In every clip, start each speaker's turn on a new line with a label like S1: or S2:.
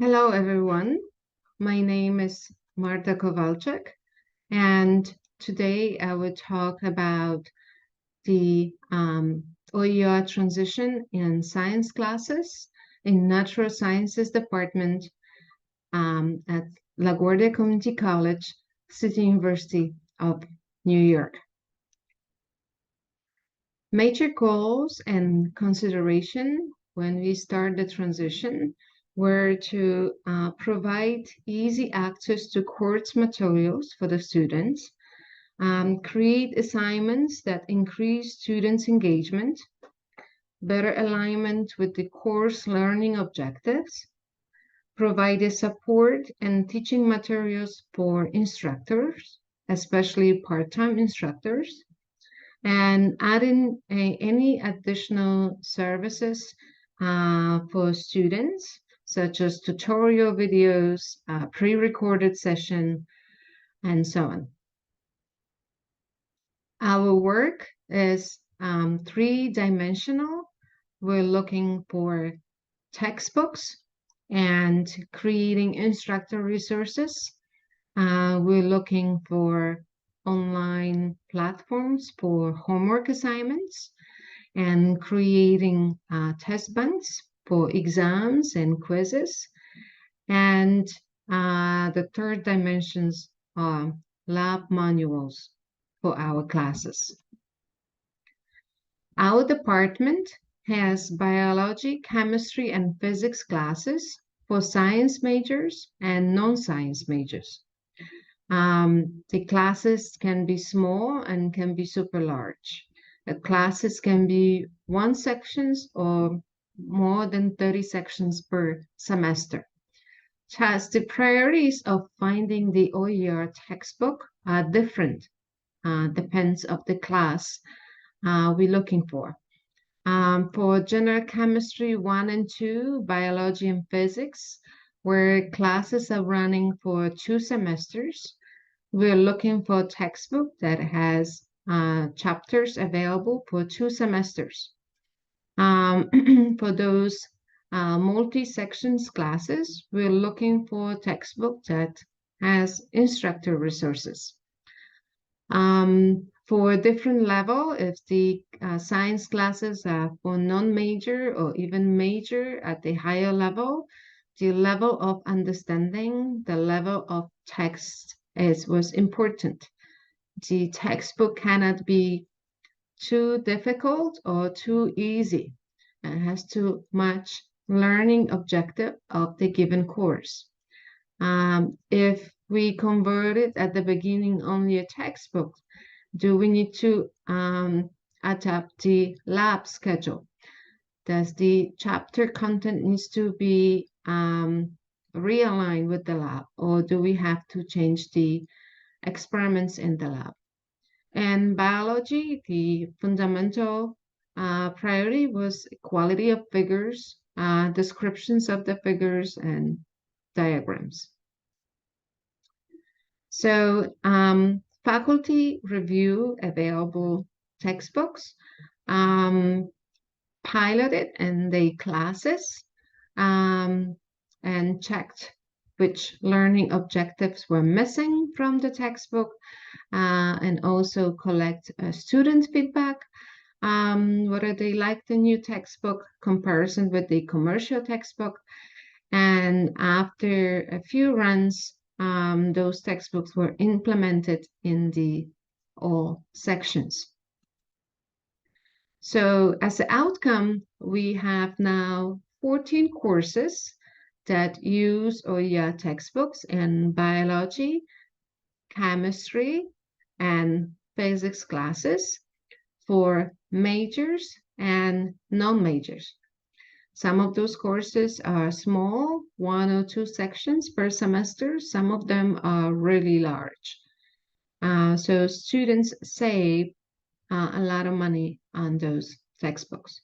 S1: Hello, everyone. My name is Marta Kowalczyk, and today I will talk about the OER transition in science classes in Natural Sciences Department at LaGuardia Community College, City University of New York. Major goals and consideration when we start the transition were to provide easy access to course materials for the students, create assignments that increase students' engagement, better alignment with the course learning objectives, provide support and teaching materials for instructors, especially part-time instructors, and add in any additional services for students, such as tutorial videos, pre-recorded session, and so on. Our work is three-dimensional. We're looking for textbooks and creating instructor resources. We're looking for online platforms for homework assignments and creating test banks for exams and quizzes. And the third dimensions are lab manuals for our classes. Our department has biology, chemistry, and physics classes for science majors and non-science majors. The classes can be small and can be super large. The classes can be 1 sections or more than 30 sections per semester. Thus, the priorities of finding the OER textbook are different, depends of the class we're looking for. For general chemistry 1 and 2, biology and physics, where classes are running for 2 semesters, we're looking for a textbook that has chapters available for 2 semesters. For those multi-sections classes, we're looking for a textbook that has instructor resources. For a different level, if the science classes are for non-major or even major at the higher level, the level of understanding, the level of text was important. The textbook cannot be too difficult or too easy. It has to match learning objective of the given course. If we convert it at the beginning only a textbook, do we need to adapt the lab schedule? Does the chapter content needs to be realigned with the lab, or do we have to change the experiments in the lab? And biology, the fundamental priority was quality of figures, descriptions of the figures, and diagrams. So faculty review available textbooks, piloted in the classes, and checked which learning objectives were missing from the textbook, and also collect student feedback, whether they like the new textbook comparison with the commercial textbook. And after a few runs, those textbooks were implemented in all sections. So as an outcome, we have now 14 courses that use OER textbooks in biology, chemistry, and physics classes for majors and non-majors. Some of those courses are small, 1 or 2 sections per semester. Some of them are really large. So students save a lot of money on those textbooks.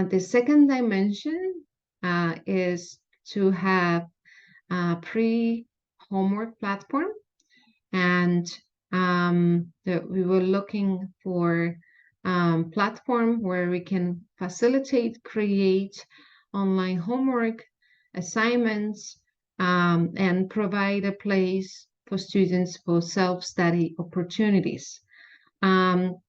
S1: The second dimension is to have a pre-homework platform, and we were looking for platform where we can facilitate, create online homework, assignments, and provide a place for students for self-study opportunities.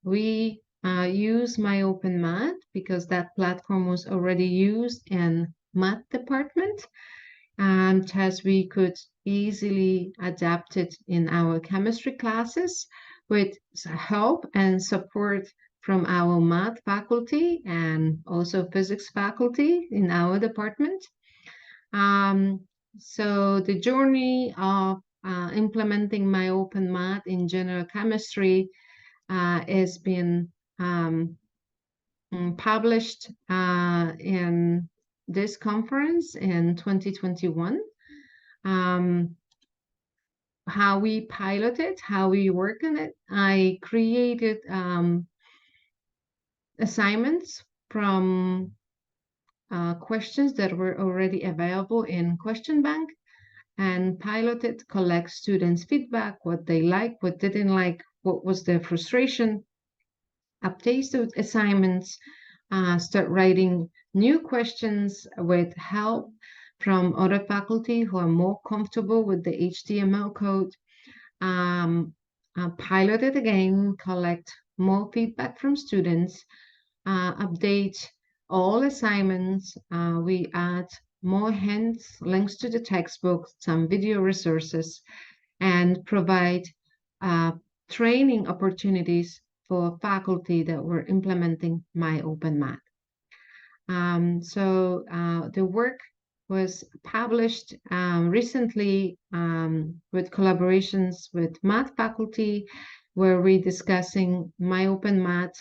S1: We use My Open Math because that platform was already used in math department, and as we could easily adapt it in our chemistry classes with help and support from our math faculty and also physics faculty in our department. Um, so the journey of implementing My Open Math in general chemistry has been published in this conference in 2021. How we piloted, how we work on it. I created assignments from questions that were already available in question bank, and piloted, collect students' feedback, what they like, what didn't like, what was their frustration, update those assignments, start writing new questions with help from other faculty who are more comfortable with the HTML code. Pilot it again, collect more feedback from students, update all assignments. We add more hints, links to the textbook, some video resources, and provide training opportunities for faculty that were implementing My Open Math. So the work was published recently with collaborations with math faculty, where we're discussing My Open Math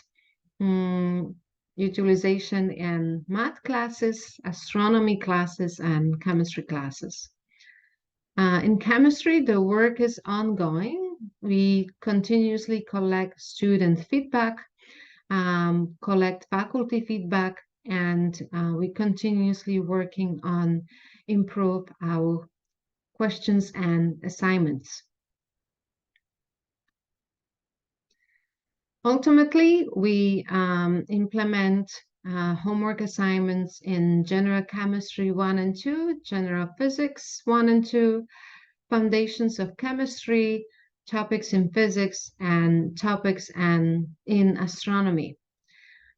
S1: utilization in math classes, astronomy classes, and chemistry classes. In chemistry, the work is ongoing. We continuously collect student feedback, collect faculty feedback, and we continuously working on improve our questions and assignments. Ultimately, we implement homework assignments in General Chemistry 1 and 2, General Physics 1 and 2, Foundations of Chemistry, topics in physics, and topics in astronomy.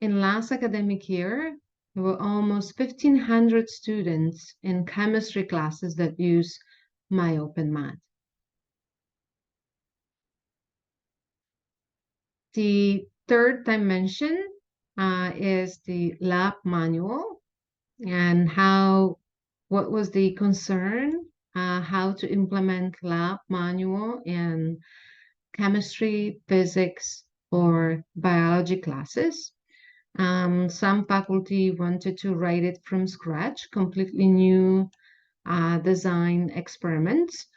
S1: In last academic year, there were almost 1,500 students in chemistry classes that use My Open Math. The third dimension is the lab manual, and what was the concern, how to implement lab manual in chemistry, physics, or biology classes. Some faculty wanted to write it from scratch, completely new design experiments.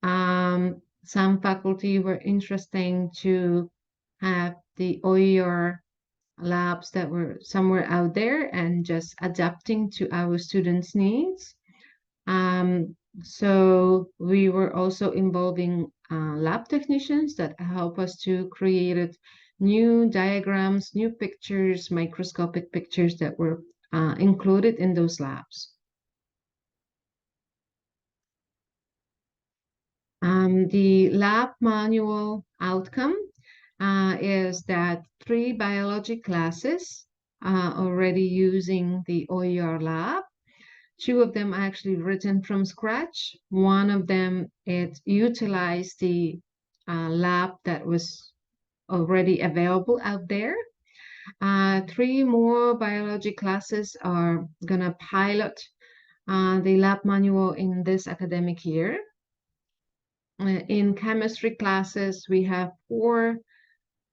S1: Some faculty were interested to have the OER labs that were somewhere out there and just adapting to our students' needs. So we were also involving lab technicians that help us to create new diagrams, new pictures, microscopic pictures that were included in those labs. The lab manual outcome is that 3 biology classes are already using the OER lab. 2 of them are actually written from scratch. 1 of them, it utilized the lab that was already available out there. 3 more biology classes are gonna pilot the lab manual in this academic year. In chemistry classes, we have 4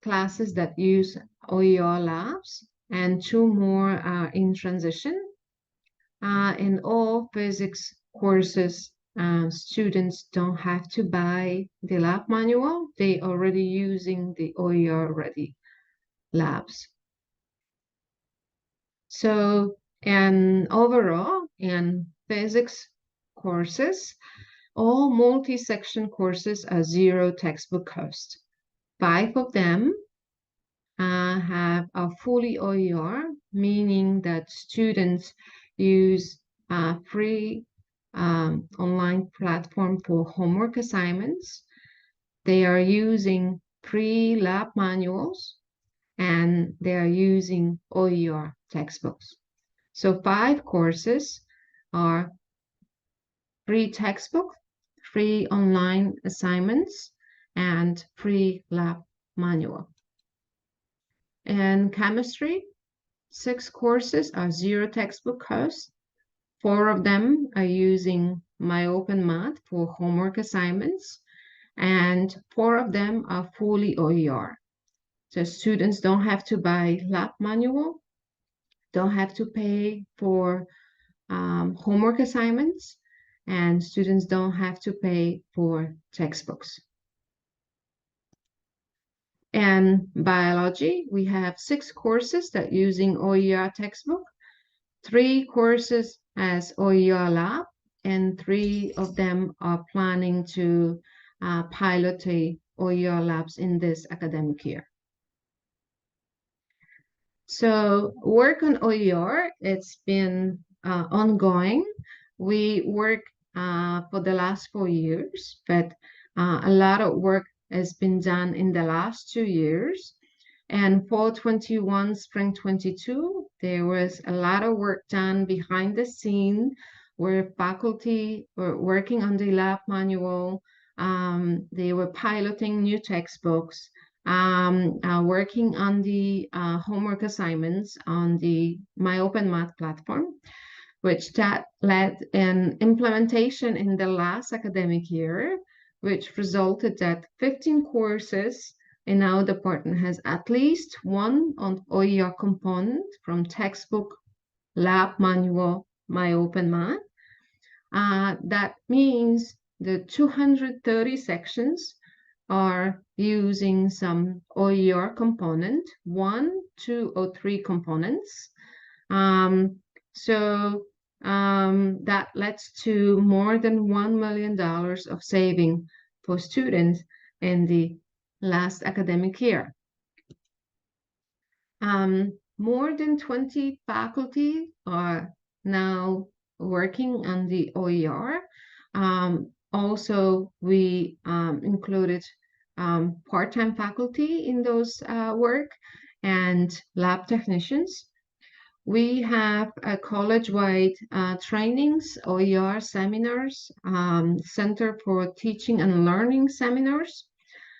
S1: classes that use OER labs, and 2 more are in transition. In all physics courses, students don't have to buy the lab manual. They already using the OER ready labs. So, and overall, in physics courses, all multi-section courses are 0 textbook cost. 5 of them have a fully OER, meaning that students use a free online platform for homework assignments. They are using free lab manuals, and they are using OER textbooks. So 5 courses are free textbook, free online assignments, and free lab manual. And chemistry, 6 courses are zero textbook costs. 4 of them are using MyOpenMath for homework assignments, and 4 of them are fully OER. So students don't have to buy lab manual, don't have to pay for homework assignments, and students don't have to pay for textbooks. And biology, we have 6 courses that are using OER textbook, 3 courses as OER lab, and 3 of them are planning to pilot a OER labs in this academic year. So work on OER, it's been ongoing. We work for the last 4 years, but a lot of work has been done in the last 2 years. And fall 21, spring 22, there was a lot of work done behind the scene where faculty were working on the lab manual. They were piloting new textbooks, working on the homework assignments on the MyOpenMath platform, which that led an implementation in the last academic year, which resulted that 15 courses in our department has at least one on OER component from textbook, lab manual, MyOpenMath. That means the 230 sections are using some OER component, 1, 2, or 3 components. That leads to more than $1 million of saving for students in the last academic year. More than 20 faculty are now working on the OER. Also, we included part-time faculty in those work and lab technicians. We have a college-wide trainings, OER seminars, Center for Teaching and Learning seminars,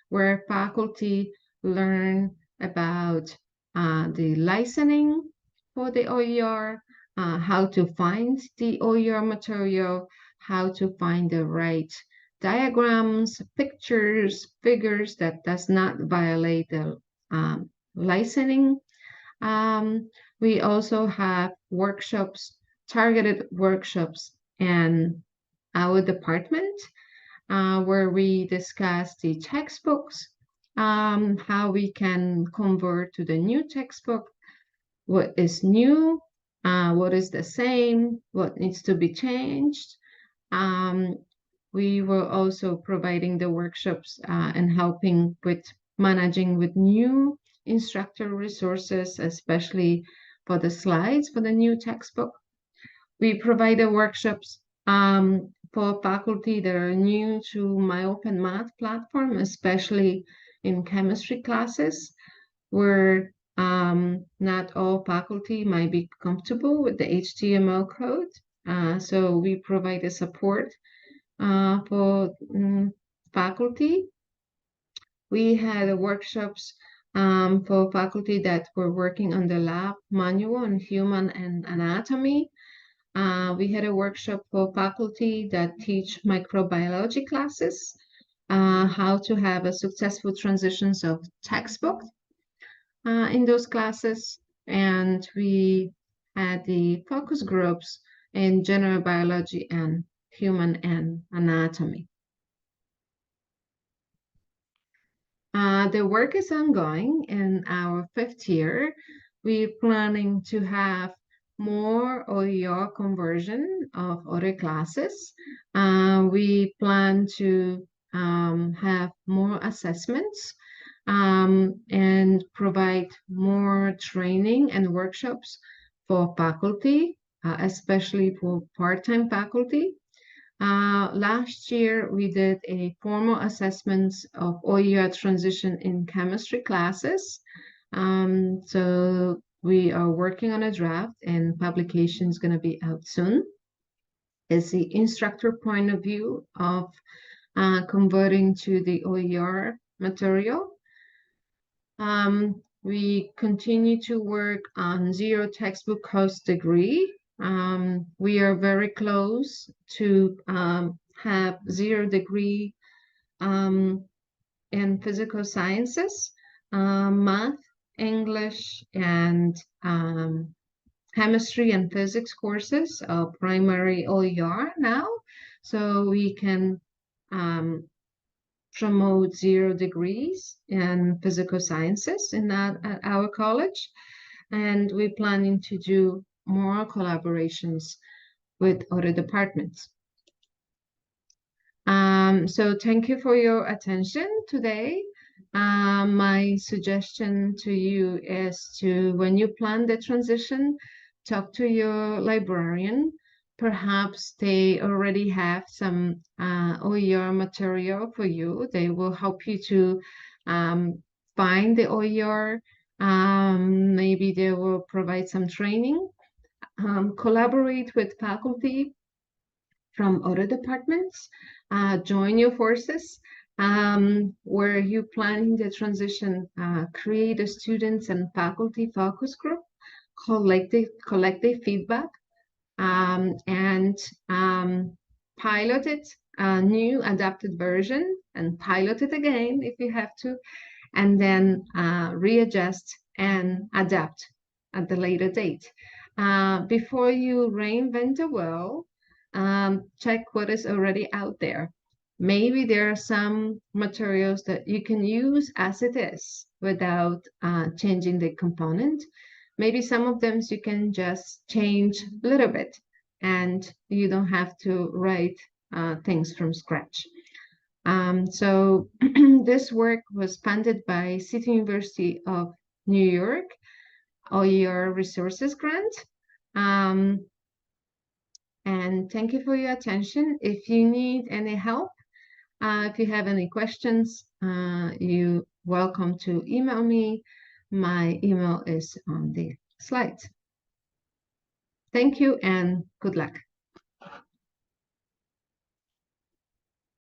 S1: where faculty learn about the licensing for the OER, how to find the OER material, how to find the right diagrams, pictures, figures that does not violate the licensing. We also have workshops, targeted workshops in our department, where we discuss the textbooks, how we can convert to the new textbook, what is new, what is the same, what needs to be changed. We were also providing the workshops and helping with managing with new instructor resources, especially for the slides for the new textbook. We provided workshops for faculty that are new to MyOpenMath platform, especially in chemistry classes, where not all faculty might be comfortable with the HTML code. So we provided support for faculty. We had workshops for faculty that were working on the lab manual on human and anatomy. We had a workshop for faculty that teach microbiology classes, how to have a successful transitions of textbook in those classes. And we had the focus groups in general biology and human and anatomy. The work is ongoing in our 5th year. We're planning to have more OER conversion of other classes. We plan to have more assessments and provide more training and workshops for faculty especially for part-time faculty. Last year, we did a formal assessments of OER transition in chemistry classes. So we are working on a draft and publication is going to be out soon. It's the instructor point of view of converting to the OER material. We continue to work on zero textbook cost degree. We are very close to have zero degree in physical sciences, math, English, and chemistry and physics courses of primary OER now. So we can promote zero degrees in physical sciences at our college. And we're planning to do more collaborations with other departments. So thank you for your attention today. My suggestion to you is to, when you plan the transition, talk to your librarian. Perhaps they already have some OER material for you. They will help you to find the OER. Maybe they will provide some training. Collaborate with faculty from other departments. Join your forces. Where you planning the transition, create a students and faculty focus group, collect the feedback, and pilot it, a new adapted version, and pilot it again if you have to, and then readjust and adapt at the later date. Before you reinvent the wheel, check what is already out there. Maybe there are some materials that you can use as it is without changing the component. Maybe some of them you can just change a little bit and you don't have to write things from scratch. So this work was funded by City University of New York, OER Resources Grant. And thank you for your attention. If you need any help, if you have any questions, you're welcome to email me. My email is on the slides. Thank you and good luck.